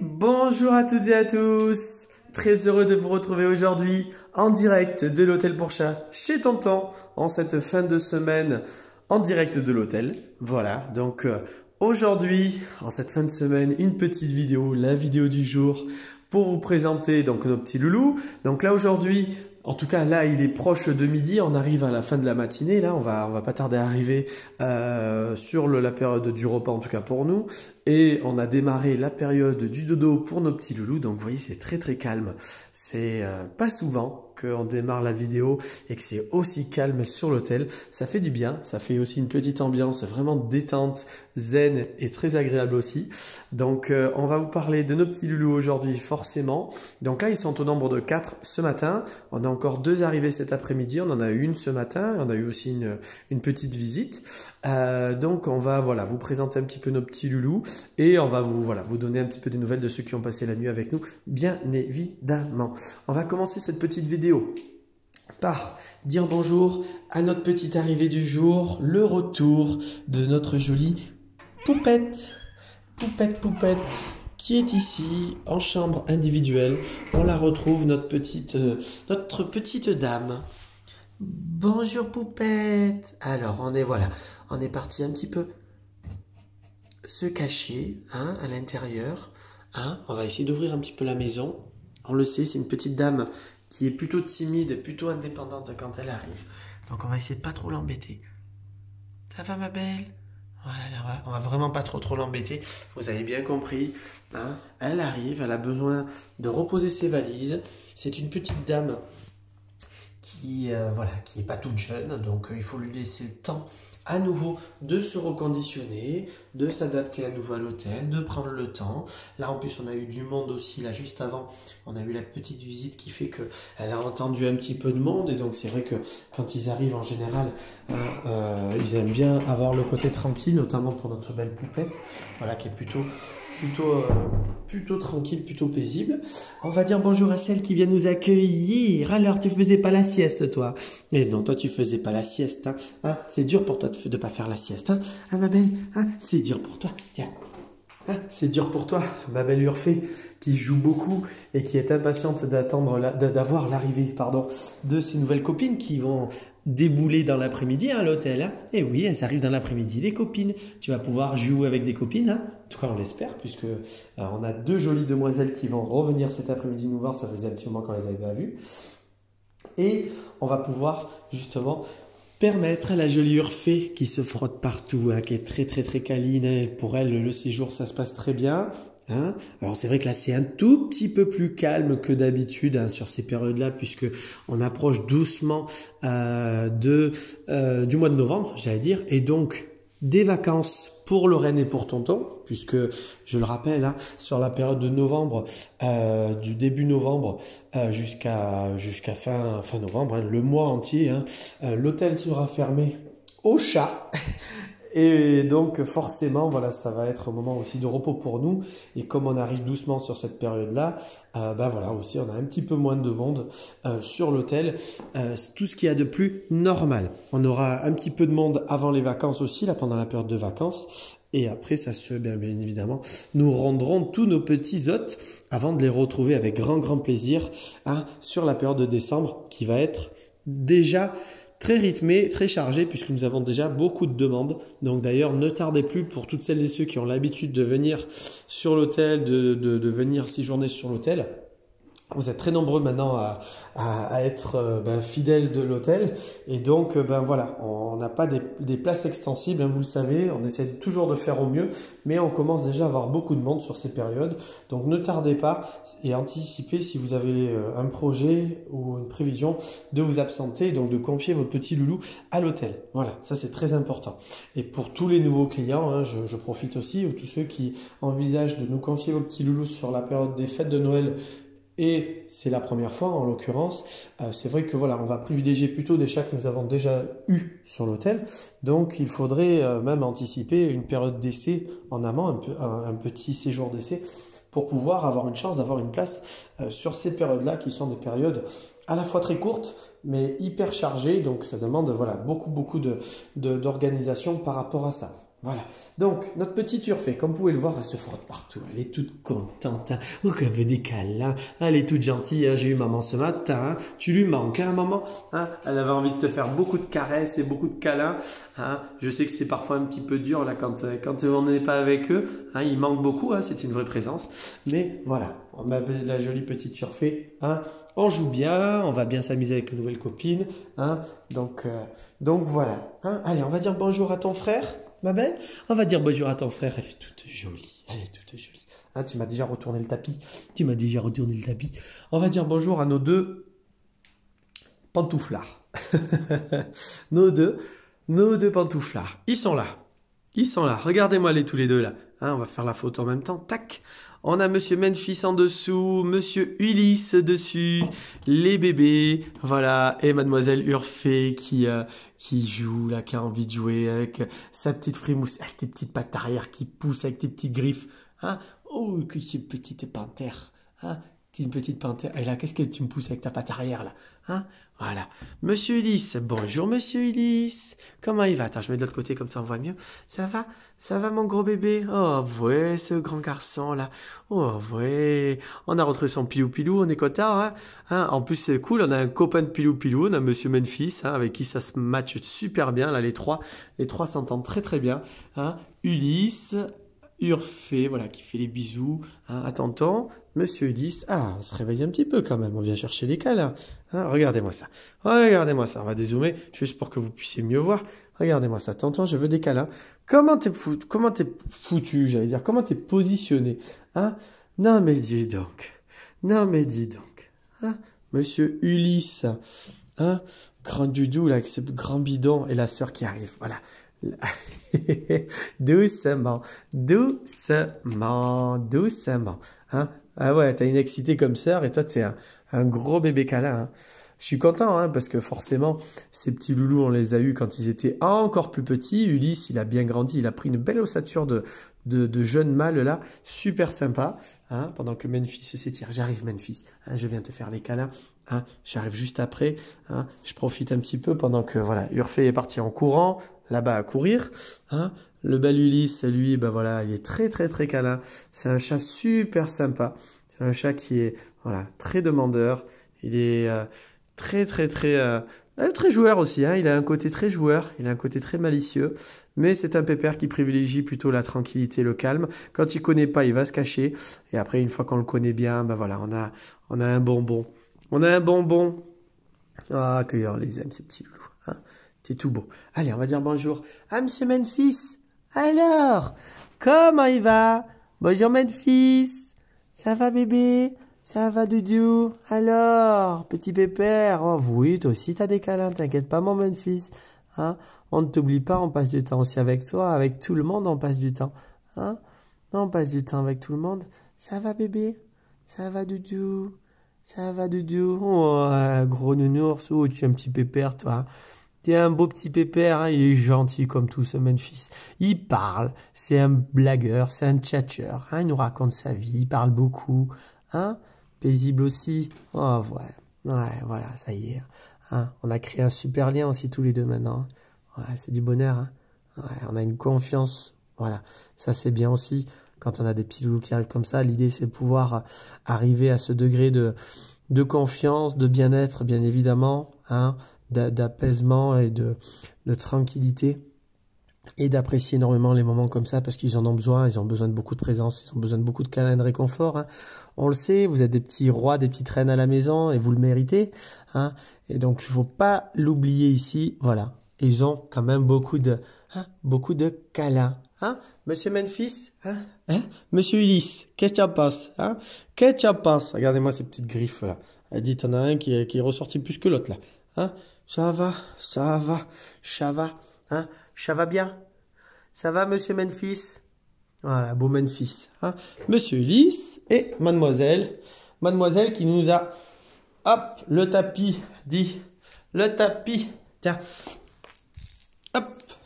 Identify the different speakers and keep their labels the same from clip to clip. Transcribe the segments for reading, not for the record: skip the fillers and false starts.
Speaker 1: Bonjour à toutes et à tous. Très heureux de vous retrouver aujourd'hui en direct de l'hôtel pour chat chez Tonton en cette fin de semaine en direct de l'hôtel. Voilà, donc aujourd'hui, en cette fin de semaine, une petite vidéo, la vidéo du jour pour vous présenter donc nos petits loulous. Donc là aujourd'hui, en tout cas là il est proche de midi, on arrive à la fin de la matinée, là on va pas tarder à arriver sur la période du repas en tout cas pour nous. Et on a démarré la période du dodo pour nos petits loulous, donc vous voyez c'est très calme. C'est pas souvent qu'on démarre la vidéo et que c'est aussi calme sur l'hôtel. Ça fait du bien, ça fait aussi une petite ambiance vraiment détente, zen et très agréable aussi. Donc on va vous parler de nos petits loulous aujourd'hui forcément. Donc là ils sont au nombre de 4 ce matin. On a encore 2 arrivées cet après-midi, on en a eu une ce matin, on a eu aussi une petite visite. Donc on va vous présenter un petit peu nos petits loulous et on va vous donner un petit peu des nouvelles de ceux qui ont passé la nuit avec nous, bien évidemment. On va commencer cette petite vidéo par dire bonjour à notre petite arrivée du jour, le retour de notre jolie poupette, qui est ici en chambre individuelle. On la retrouve, notre petite dame. Bonjour poupette. Alors on est parti un petit peu se cacher à l'intérieur. On va essayer d'ouvrir un petit peu la maison. On le sait, c'est une petite dame qui est plutôt timide et plutôt indépendante quand elle arrive. Donc on va essayer de pas trop l'embêter. Ça va ma belle? Voilà, on va vraiment pas trop l'embêter. Vous avez bien compris. Elle arrive, elle a besoin de reposer ses valises. C'est une petite dame qui est pas toute jeune, donc il faut lui laisser le temps à nouveau de se reconditionner, de s'adapter à nouveau à l'hôtel, de prendre le temps. Là en plus on a eu du monde aussi, là juste avant on a eu la petite visite qui fait qu'elle a entendu un petit peu de monde, et donc c'est vrai que quand ils arrivent en général, ils aiment bien avoir le côté tranquille, notamment pour notre belle poupette, qui est plutôt tranquille, plutôt paisible. On va dire bonjour à celle qui vient nous accueillir. Alors, tu faisais pas la sieste, toi? Et non, toi, tu faisais pas la sieste. C'est dur pour toi de pas faire la sieste. Ma belle, c'est dur pour toi. Tiens. C'est dur pour toi, ma belle Urfée, qui joue beaucoup et qui est impatiente d'avoir l'arrivée de ses nouvelles copines qui vont débouler dans l'après-midi à l'hôtel. Et oui, elles arrivent dans l'après-midi, les copines. Tu vas pouvoir jouer avec des copines. En tout cas, on l'espère, puisque on a 2 jolies demoiselles qui vont revenir cet après-midi nous voir. Ça faisait un petit moment qu'on les avait pas vues. Et on va pouvoir justement permettre à la jolie Urfée qui se frotte partout, qui est très câline. Pour elle, le séjour, ça se passe très bien. Alors c'est vrai que là c'est un tout petit peu plus calme que d'habitude sur ces périodes-là, puisque on approche doucement du mois de novembre, j'allais dire, et donc des vacances pour Lorraine et pour Tonton, puisque je le rappelle, sur la période de novembre, du début novembre jusqu'à fin novembre, le mois entier, l'hôtel sera fermé aux chats. Et donc forcément, ça va être un moment aussi de repos pour nous. Et comme on arrive doucement sur cette période-là, aussi on a un petit peu moins de monde sur l'hôtel. C'est tout ce qu'il y a de plus normal. On aura un petit peu de monde avant les vacances aussi, pendant la période de vacances. Et après, bien évidemment, nous rendrons tous nos petits hôtes avant de les retrouver avec grand plaisir sur la période de décembre qui va être déjà très rythmé, très chargé, puisque nous avons déjà beaucoup de demandes. Donc d'ailleurs, ne tardez plus, pour toutes celles et ceux qui ont l'habitude de venir sur l'hôtel, de venir séjourner sur l'hôtel. Vous êtes très nombreux maintenant à être fidèles de l'hôtel, et donc on n'a pas des places extensibles, vous le savez, on essaie toujours de faire au mieux, mais on commence déjà à avoir beaucoup de monde sur ces périodes. Donc ne tardez pas et anticipez si vous avez un projet ou une prévision de vous absenter, donc de confier votre petit loulou à l'hôtel. Voilà, ça c'est très important. Et pour tous les nouveaux clients, je profite aussi, ou tous ceux qui envisagent de nous confier vos petits loulous sur la période des fêtes de Noël, et c'est la première fois en l'occurrence, c'est vrai que on va privilégier plutôt des chats que nous avons déjà eus sur l'hôtel. Donc il faudrait même anticiper une période d'essai en amont, un petit séjour d'essai, pour pouvoir avoir une chance d'avoir une place sur ces périodes-là, qui sont des périodes à la fois très courtes mais hyper chargées. Donc ça demande beaucoup d'organisation par rapport à ça. Voilà. Donc, notre petite Urfée, comme vous pouvez le voir, elle se frotte partout. Elle est toute contente. Hein. Oh, qu'elle veut des câlins. Elle est toute gentille. Hein. J'ai eu maman ce matin. Hein. Tu lui manques, hein, maman, hein. Elle avait envie de te faire beaucoup de caresses et beaucoup de câlins. Hein. Je sais que c'est parfois un petit peu dur là quand on n'est pas avec eux. Hein. Il manque beaucoup. Hein. C'est une vraie présence. Mais voilà, on a la jolie petite Urfée. Hein. On joue bien, on va bien s'amuser avec les nouvelles copines. Hein. Donc voilà. Hein. Allez, on va dire bonjour à ton frère. Ma belle, on va dire bonjour à ton frère, elle est toute jolie, elle est toute jolie. Hein, tu m'as déjà retourné le tapis, On va dire bonjour à nos deux pantouflards. nos deux pantouflards. Ils sont là, regardez-moi les tous les deux là. Hein, on va faire la photo en même temps, tac. On a Monsieur Memphis en dessous, Monsieur Ulysse dessus, les bébés, voilà, et Mademoiselle Urfée qui joue là, qui a envie de jouer avec sa petite frimousse, avec tes petites pattes arrière qui poussent, avec tes petites griffes. Hein? Oh, que c'est une petite panthère. Hein? Une petite panthère. Et là, qu'est-ce que tu me pousses avec ta patte arrière là? Hein? Voilà. Monsieur Ulysse, bonjour Monsieur Ulysse. Comment il va? Attends, je mets de l'autre côté comme ça on voit mieux. Ça va? Ça va mon gros bébé? Oh ouais, ce grand garçon là. Oh ouais. On a retrouvé son pilou-pilou, on est content, hein? Hein? En plus c'est cool, on a un copain de pilou-pilou, on a Monsieur Memphis, hein, avec qui ça se matche super bien là, les trois s'entendent très très bien. Hein? Ulysse, Urfée, voilà, qui fait les bisous, hein, à tonton. Monsieur Ulysse, on se réveille un petit peu quand même, on vient chercher les câlins. Hein, regardez-moi ça, on va dézoomer, juste pour que vous puissiez mieux voir. Regardez-moi ça, tonton, je veux des câlins. Comment t'es foutu, j'allais dire, comment t'es positionné, hein? Non mais dis donc, hein? Monsieur Ulysse, hein? Grand doudou, là, avec ce grand bidon, et la sœur qui arrive, voilà. doucement. Hein? Ah ouais, t'as une excitée comme sœur et toi t'es un gros bébé câlin. Hein? Je suis content hein, parce que forcément, ces petits loulous, on les a eus quand ils étaient encore plus petits. Ulysse, il a bien grandi, il a pris une belle ossature de jeune mâle là, super sympa. Hein? Pendant que Memphis s'étire, j'arrive Memphis, hein, je viens te faire les câlins. Hein? J'arrive juste après. Hein? Je profite un petit peu pendant que voilà, Urfée est parti en courant. Là-bas à courir, hein. Le bel Ulysse, lui, ben voilà, il est très très très câlin. C'est un chat super sympa. C'est un chat qui est voilà très demandeur. Il est très joueur aussi. Hein. Il a un côté très joueur, il a un côté très malicieux. Mais c'est un pépère qui privilégie plutôt la tranquillité, le calme. Quand il connaît pas, il va se cacher. Et après, une fois qu'on le connaît bien, ben voilà, on a un bonbon. Ah, que on les aime ces petits loulous. Hein. C'est tout beau. Allez, on va dire bonjour à Monsieur Memphis. Alors, comment il va? Bonjour Memphis. Ça va bébé? Ça va doudou? Alors, petit pépère. Oh oui, toi aussi t'as des câlins, t'inquiète pas mon Memphis. Hein? On ne t'oublie pas, on passe du temps aussi avec toi. Avec tout le monde, on passe du temps. Hein? On passe du temps avec tout le monde. Ça va bébé? Ça va doudou? Ça va doudou? Oh, gros nounours. Oh, tu es un petit pépère toi. C'est un beau petit pépère, hein, il est gentil comme tout ce Memphis. Il parle, c'est un blagueur, c'est un tchatcheur. Hein, il nous raconte sa vie, il parle beaucoup. Hein, paisible aussi. Oh ouais, voilà, ça y est. Hein, on a créé un super lien aussi tous les deux maintenant. Ouais, c'est du bonheur. Hein. Ouais, on a une confiance. Voilà, ça c'est bien aussi. Quand on a des petits loulous qui arrivent comme ça, l'idée c'est de pouvoir arriver à ce degré de confiance, de bien-être, bien évidemment. Hein, d'apaisement et de tranquillité et d'apprécier énormément les moments comme ça parce qu'ils en ont besoin, ils ont besoin de beaucoup de présence, ils ont besoin de beaucoup de câlins, de réconfort. Hein. On le sait, vous êtes des petits rois, des petites reines à la maison et vous le méritez. Hein. Et donc, il ne faut pas l'oublier ici. Voilà, ils ont quand même beaucoup de câlins. Hein. Monsieur Memphis, hein? Monsieur Ulysse, qu'est-ce que tu en penses? Hein? Qu'est-ce que tu en penses? Regardez-moi ces petites griffes là. Elle dit, t'en as un qui est ressorti plus que l'autre là. Hein? Ça va, hein? Ça va bien? Ça va, Monsieur Memphis? Voilà, beau Memphis. Hein? Monsieur Ulysse et Mademoiselle qui nous a... Hop, le tapis, le tapis. Tiens. Hop,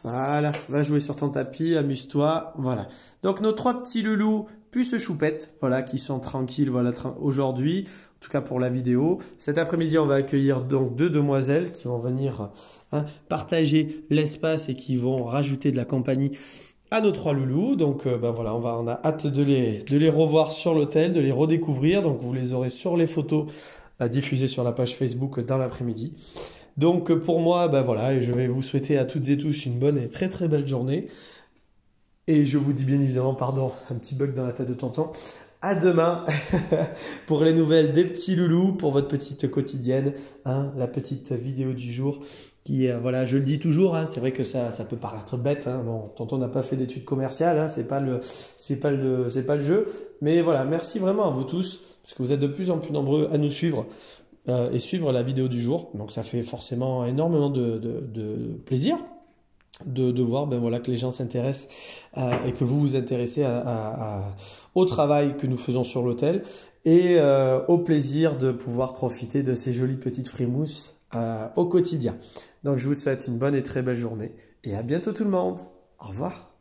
Speaker 1: voilà, va jouer sur ton tapis, amuse-toi. Voilà. Donc, nos trois petits loulous, puces choupettes, voilà, qui sont tranquilles, voilà, aujourd'hui. En tout cas pour la vidéo. Cet après-midi, on va accueillir donc deux demoiselles qui vont venir partager l'espace et qui vont rajouter de la compagnie à nos trois loulous. Donc ben voilà, on a hâte de les revoir sur l'hôtel, de les redécouvrir. Donc vous les aurez sur les photos diffusées sur la page Facebook dans l'après-midi. Donc pour moi, ben voilà, et je vais vous souhaiter à toutes et tous une bonne et très très belle journée. Et je vous dis bien évidemment, pardon, un petit bug dans la tête de tonton. À demain pour les nouvelles des petits loulous, pour votre petite quotidienne, hein, la petite vidéo du jour qui, voilà, je le dis toujours, hein, c'est vrai que ça peut paraître bête, hein, bon, tonton n'a pas fait d'études commerciales, hein, c'est pas le jeu, mais voilà, merci vraiment à vous tous, parce que vous êtes de plus en plus nombreux à nous suivre et suivre la vidéo du jour, donc ça fait forcément énormément de plaisir. De voir ben voilà, que les gens s'intéressent et que vous vous intéressez au travail que nous faisons sur l'hôtel et au plaisir de pouvoir profiter de ces jolies petites frimousses au quotidien. Donc je vous souhaite une bonne et très belle journée et à bientôt tout le monde. Au revoir.